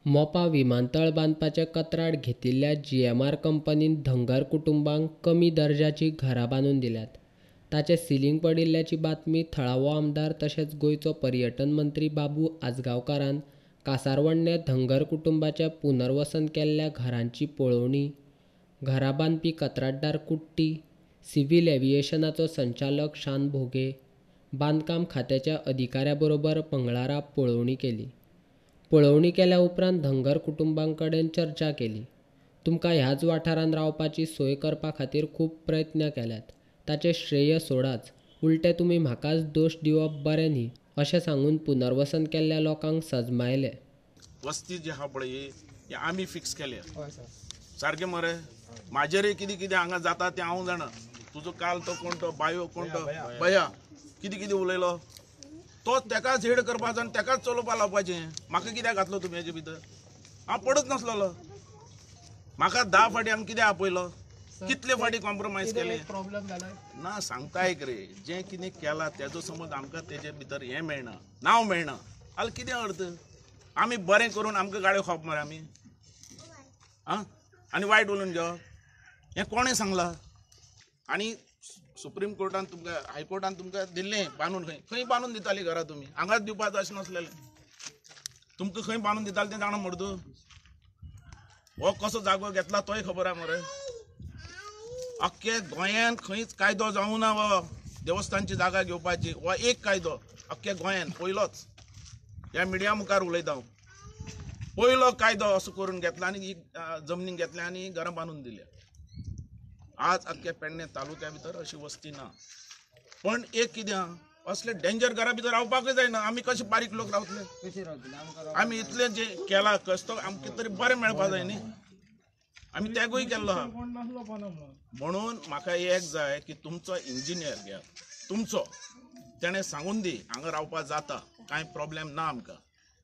मोपा विमानतळ बांदपाचे कंत्राट घेतिल्ल्या GMR कंपनीन धंगर कुटुंबांक कमी दर्जाची घरां बांदून दिल्यात. ताचें सिलींग पडिल्ल्याची बातमी थळावो आमदार तशेंच गोंयचो पर्यटन मंत्री बाबू आजगांवकारान कासारवडणे धंगर कुटुंबाच्या पुनर्वसन केल्ल्या घरांची पळोवणी, घरां बांदपी कंत्राटदार कुट्टी, सिव्हील एव्हिएशनाचो संचालक शान भोगे, बांदकाम खात्याच्या अधिकाऱ्या बरोबर मंगळारा पळोवणी केली. पळोवणी केल्या उपरांत धंगर कुटुंबां कडेन चर्चा केली. तुमकां ह्याच वाठारांत रावपाची सोय करपा खातीर खूब प्रयत्न केल्यात. ताचें श्रेय सोडाच, उलटे तुमी म्हाकाच दोश दिवप बरें न्ही अशें सांगून पुनर्वसन केल्ल्या लोकांक सजमायले. वस्ती जी आहा पळय हे आमी फिक्स केल्या. सारकें मरे, म्हाजेरय कितें कितें हांगा जाता तें हांव जाणा. तुजो काल तो कोण तो बायो कोण तो बया कितें कितें उलयलो तो तेकाच हेड करपाचो आनी तेकाच चलोवपा लावपाचें. म्हाका कित्याक घातलो तुमी हेजे भितर? हांव पडत नासलोलो. म्हाका 10 फाटी हांवें कित्याक आपयलो? कितले फाटी कॉम्प्रोमायज केले? ना सांगता एक रे, जें कितें केलां तेजो समज आमकां तेजे भितर हें मेळना, नांव मेळना जाल्यार कितें अर्थ? आमी बरें करून आमकां गाडयो खावप मरे आमी आं आनी वायट उलोवन घेवप हें कोणें सांगलां? आनी सुप्रीम कोर्टान तुमकां हायकोर्टान तुमकां दिल्लें बांदून खंय बांदून दितालीं घरां तुमी? हांगाच दिवपाचो अशें नासलेलें. तुमकां खंय बांदून दिताले तें जाणा मर्द. हो कसो जागो घेतला तोय खबर आहा मरे. अख्खे गोंयान खंयच कायदो जावं ना हो देवस्थानची जागा घेवपाची. हो एक कायदो अख्ख्या गोंयान पयलोच. ह्या मिडिया मुखार उलयता हांव. पयलो कायदो असो करून घेतला आनी जमनीन घेतल्या आनी घरां बांदून दिल्या. आज अख्ख्या पेडणे तालुक्या भितर अशी वस्ती ना. पण एक कितें आहा, असले डेंजर घरा भितर रावपाकूय जायना. आमी कशे बारीक लोक रावतले? आमी इतले जे केला कस्तो आमकां तरी बरें मेळपा जाय न्ही. आमी तेगूय केल्लो आहा. म्हणून म्हाका एक जाय की तुमचो इंजिनियर घ्या, तुमचो तेणें सांगून दी हांगा रावपा जाता, कांय प्रॉब्लेम ना आमकां.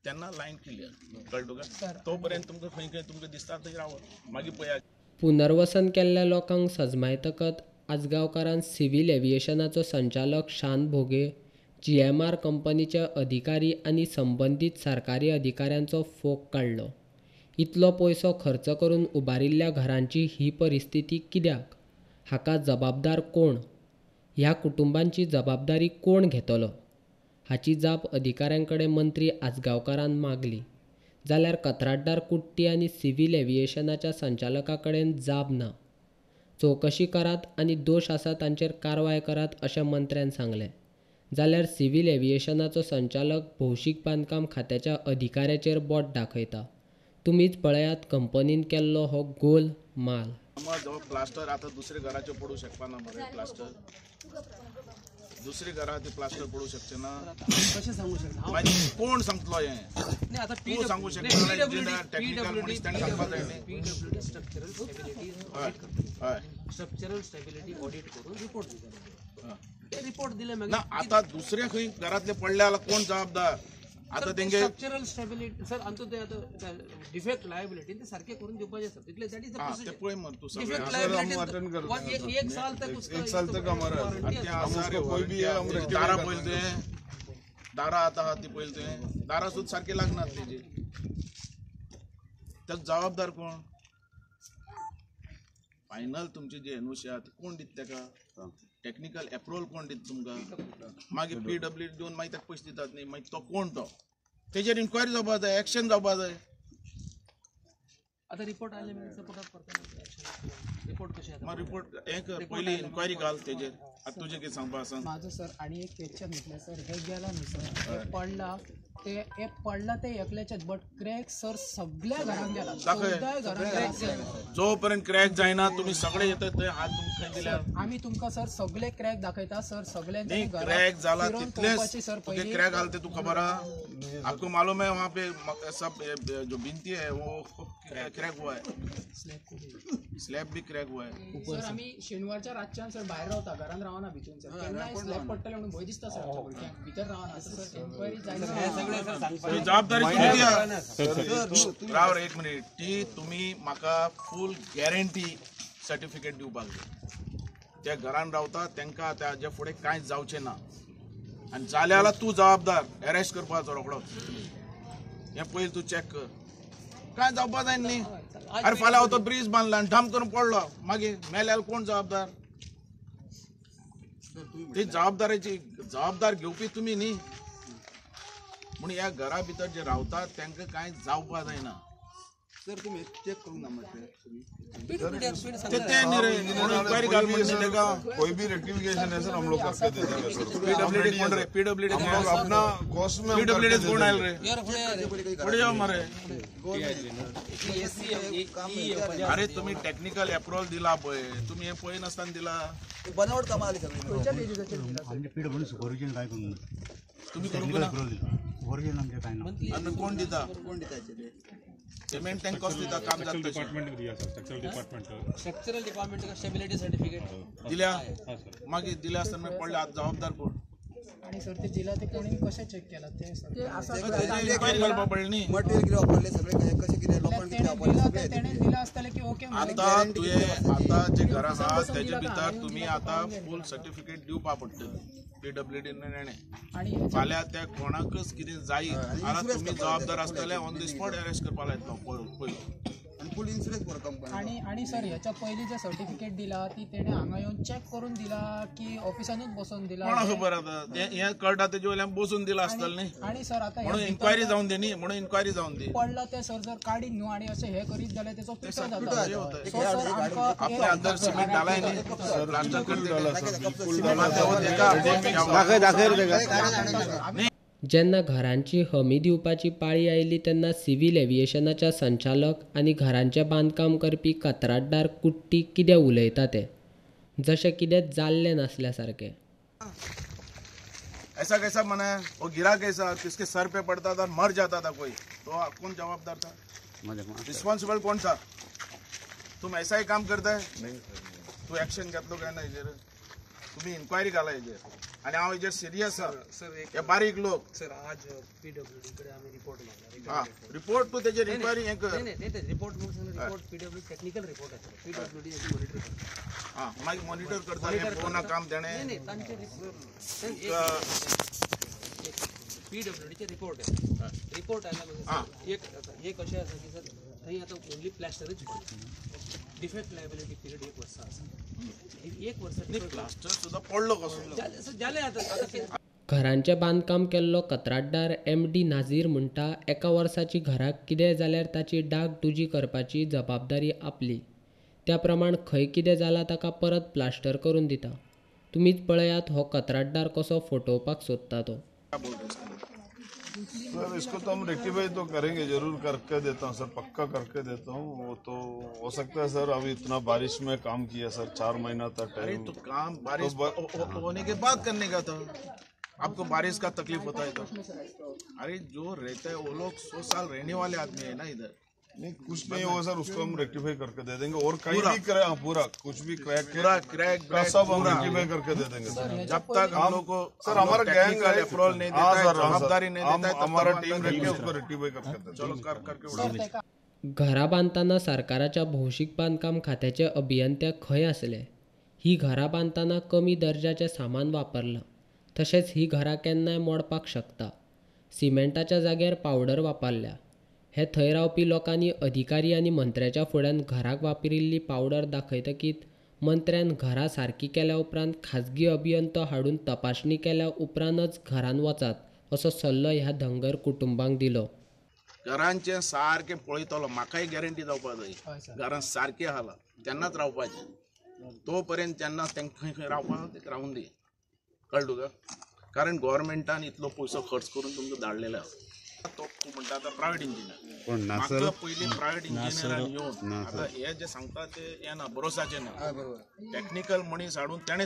तेन्ना लायन क्लियर. कळ्ळें तुका? तो पर्यंत तुमकां खंय खंय तुमकां दिसता थंय रावप. मागीर पळया. पुनर्वसन केल्ल्या लोकांक सजमायतकच आजगांवकारान सिव्हील एव्हिएशनाचो संचालक शान भोगे, GMR कंपनीचे अधिकारी आनी संबंदीत सरकारी अधिकाऱ्यांचो फोग काडलो. इतलो पयसो खर्च करून उबारिल्ल्या घरांची ही परिस्थिती कित्याक? हाका जबाबदार कोण? ह्या कुटुंबांची जबाबदारी कोण घेतलो? हाची जाप अधिकाऱ्यांकडे मंत्री आजगांवकारान मागली. जाल्यार कंत्राटदार कुट्टी आनी सिव्हील एव्हिएशनाच्या संचालका कडेन जाब ना. चवकशी करात आनी दोश आसा तांचेर कारवाय करात अशें मंत्र्यान सांगलें. जाल्यार सिव्हील एव्हिएशनाचो संचालक भौशीक बांदकाम खात्याच्या अधिकाऱ्याचेर बोट दाखयता. तुमीच पळयात कंपनीन केल्लो हो गोल माल. समज प्लास्टर आता दुसरे घराचे पडू शकता ना मरे. प्लास्टर दुसरी घरा ते प्लास्टर पडू शकचे ना. कशें सांगू शकता? मागीर कोण सांगतलो हें? नाही आता तूं सांगू शकता. टेक्निकल मनीस ताणें सांगपा जाय न्ही. PWD स्ट्रक्चरल स्टेबिलिटी हय स्ट्रक्चरल स्टेबिलिटी ऑडिट करून रिपोर्ट दिता. ते रिपोर्ट दिले ना. मागीर आता दुसरे खंय घरातले पडले जाल्यार कोण जबाबदार? आता तेंगे स्ट्रक्चरल स्टेबिलिटी सर आमचो ते आता डिफेक्ट लायबिलिटी ते सारखे करून दिवपाचे sir. Title that is the ते पळय मर तूं डिफेक्ट सगळें लायबिलिटी एक साल तक उसका एक साल तक हमारा कोई भी है हम दारा पळय तुवें दारा आतां आहा ती पळय तुवें दारा सुद्दां सारके लागनात तेजे. ताका जबाबदार कोण? फायनल तुमचे जे एनओसी आहा कोण दिता तेका? टेक्निकल एप्रुवल कोण दिता तुमकां? मागीर PWD दिवन मागीर ताका पयशे दितात न्ही. मागीर तो कोण तो? तेजेर इन्क्वायरी जावपा जाय, एक्शन जावपा जाय. आता रिपोर्ट आले मागीर सपोर्ट करता. रिपोर्ट कशें आता? मग रिपोर्ट हें कर, पयली इन्क्वायरी घाल तेजेर. आतां तुजें कितें सांगपा आसा? माझं सर आणि एक क्वेश्चन म्हटलं सर, हे गेला न्ही सर, हे पडला ते पडला ते एकल्याच्याच, बट क्रॅक सर सगळ्या घरांक गेला. जो पर्यंत क्रॅक जायना तुमी सगळे येतात थंय हात तुमकां खंय दिल्यार आम्ही तुमकां सर सगळे क्रॅक दाखयता सर. सगळ्यांचे क्रैक जाला तितलेच सर. तुझे क्रैक हाल ते तू खबर है? आपको मालूम है वहाँ पे सब जो भिंती है वो क्रैक हुआ है, स्लॅब भी क्रैक हुआ है. सर आम्ही शनिवारच्या रातच्यान सर बाहेर रावता, घरान रावना भितून सर. केन्ना स्लॅब पडटले म्हणून भंय दिसता सर. भितर रावना सर. एन्क्वायरी जायना. जबाबदारी तुम्ही राव रे एक मिनिट. ती तुम्ही म्हाका फूल गॅरंटी सर्टिफिकेट दिवपाक जाय. त्या घरान रावता तांकां ताजे फुडें कांयच जावचें ना. आनी जालें जाल्यार तूं जबाबदार. अरेस्ट करपाचो रोखडोच. हें पयलीं तूं चॅक कर. काय जावपा जाय न्ही अरे फाल्यां हांव तो ब्रिज बांदला आनी ढाम करून पडलो मागीर मेल्यार कोण जबाबदार ती जबाबदार घेवपी तुमी न्ही म्हूण ह्या घरा भितर जे रावतात तांकां कांय जावपा जायना सर तुम्ही चेक करून ना म्हणजे ते न्ही रे इन्क्वायरी घाल म्हणजे तेका कोई भी रेक्टिफिकेशन है सर हम लोग करके दे देंगे सर पीडब्ल्यूडी कोण रे पीडब्ल्यूडी हम लोग अपना कॉस्ट में हम पीडब्ल्यूडी करके दे कोण आयल देंगे। रे पुढे जाऊ मरे अरे तुम्ही टेक्निकल अप्रुव्हल दिला पळय तुम्ही हे पळय नासतना दिला बनावट कामां आली सगळी आमचे पीडब्ल्यू सुपरविजन काय करून तुम्ही करू ना सुपरविजन आमचे काय ना आणि कोण दिता कोण दितायचे पेमेंट टँक कॉस्ट दिता काम जाता स्ट्रक्चरल डिपार्टमेंट का स्टेबिलिटी सर्टिफिकेट दिल्या मागीर दिल्या आसतना मागीर पडले आज जबाबदार कोण आणि सर ते दिला ते कोणी कसे चेक केला ते सर तेजी इन्क्वायरी घालपा पडली न्ही मटेरियल किती वापरले सगळे कसे किती लोकांनी किती वापरले दिला सगळे ते त्याने दिला असताना की ओके आता तुये आता जे घरा आहा तेजे भितर तुम्ही आता फूल सर्टिफिकेट दिवपा पडटली पीडब्ल्यूडी नेणे आणि फाल्यां त्या कोणाकच कितें जायी जाल्यार तुम्ही जबाबदार आसतले ऑन द स्पॉट अरेस्ट करपा लायतलो पयलो आणि फुल इन्शुरन्स भर कंपनी आणि सर ह्याच्या पयली जे सर्टिफिकेट दिला ती तेणे हांगा येऊन चेक करून दिला की ऑफिसानूच बसून दिला कोणा खबर आतां हें कळटा तेजे वयल्यान बसून दिला आसतलें न्ही आणि सर आता म्हणून इन्क्वायरी जावन दी न्ही म्हणून इन्क्वायरी जावन दी पडला ते सर जर काढीन न्हू आणि असे हे करीत जाल्यार त्याचो पिटो पिटो जाता होता. सो सर आमकां आपल्या अंदर सिमेंट डालाय न्ही प्लास्टर करते जेन्ना घरांची हमी दिवपाची पाळी आयली तेन्ना सिव्हिल एव्हिएशनाच्या संचालक आनी घरांचें बांदकाम करपी कंत्राटदार कुट्टी कितें उलयता ते जशें कितें जाल्लें नासल्या सारकें ऐसा कैसा मना है वो गिरा कैसा किसके सर पे पड़ता था मर जाता था कोई तो कौन जवाबदार था रिस्पॉन्सिबल कौन था तुम ऐसा ही काम करता है तू एक्शन घेतलो काय ना हेजेर तुम्ही इन्क्वायरी घाला हेजेर आणि हांव हेजेर सिरियस आहा हे बारीक लोक सर आज पीडब्ल्यूडी कडे आम्ही रिपोर्ट मारला हा रिपोर्ट तू तेजेर इन्क्वायरी हे कर नाही ते रिपोर्ट म्हणून रिपोर्ट पीडब्ल्यू टेक्निकल रिपोर्ट आहे पीडब्ल्यूडी याची मॉनिटर करता हा मागीर मॉनिटर करता हे कोणा काम तेणे नाही तांचे पीडब्ल्यूडीचे रिपोर्ट आहे रिपोर्ट आयला म्हणजे एक अशें आसा की सर थंय आतां ओन्ली प्लॅस्टरच डिफेक्ट लायबिलिटी पिरियड 1 वर्स आसा 1 वर्स प्लास्टर सुद्धा पडलो कसो जालें आतां घरांचें बांदकाम केल्लो कंत्राटदार MD नाझीर म्हणटा एका वर्साची घराक कितें जाल्यार ताची डागडुजी करपाची जबाबदारी आपली त्या प्रमाण खंय कितें जालां ताका परत प्लास्टर करून दिता तुमीच पळयात हो कंत्राटदार कसो फटोवपाक सोदता तो सर इसको तो हम रेक्टिफाई तो करेंगे, जरूर करके देता हूँ सर, पक्का करके देता हूँ। वो तो हो सकता है सर, अभी इतना बारिश में काम किया सर, 4 महीना तक अरे टाइम। तो काम बारिश होने के बाद करने का था, आपको बारिश का तकलीफ होता है तो। अरे जो रहता है वो लोग 100 साल रहने वाले आदमी है ना इधर। नहीं कुछ नहीं होगा सर, उसको हम रेक्टिफाई करके दे देंगे। और कहीं भी क्रैक, पूरा कुछ भी क्रैक पूरा क्रैक सब हम रेक्टिफाई करके दे देंगे सर। जब तक हम लोग को सर हमारा गैंग अप्रूवल नहीं देता है, जवाबदारी नहीं देता है, हमारा टीम रहेगी, उसको रेक्टिफाई करके दे चलो करके उड़ा। घरां बांदतना सरकाराच्या भौशीक बांदकाम खात्याचे अभियंते खंय आसले? ही घरां बांदतना कमी दर्जाचें सामान वापरलां, तशेंच ही घरां केन्नाय मोडपाक शकता। सिमेंटाच्या जाग्यार पावडर वापरल्या। हे थंय रावपी लोकांनी अधिकारी आनी मंत्र्याच्या फुड्यान घराक वापरिल्ली पावडर दाखयतकीत मंत्र्यान घरां सारकी केल्या उपरांत खाजगी अभियंतो हाडून तपासणी केल्या उपरांतच घरांत वचात असो सल्लो ह्या धंगर कुटुंबांक दिलो। घरांचे सारखे पळयतलो, म्हाकाय गॅरंटी जावपाक जाय घरां सारखे आहा तेन्नाच रावपाचें। तो पर्यंत तेन्ना तांकां खंय रावपाक रावून दी, कळ्ळें तुका? कारण गव्हर्मेंटान इतलो पयसो खर्च करून तुमकां धाडलेलो आसा। तो म्हणटा आतां प्रायवेट इंजिनियर, म्हाका पयलीं प्रायवेट इंजिनियरान येवन आतां हे जे सांगता ते येना, भरोसाचें ना। टेक्निकल मनीस हाडून तेणें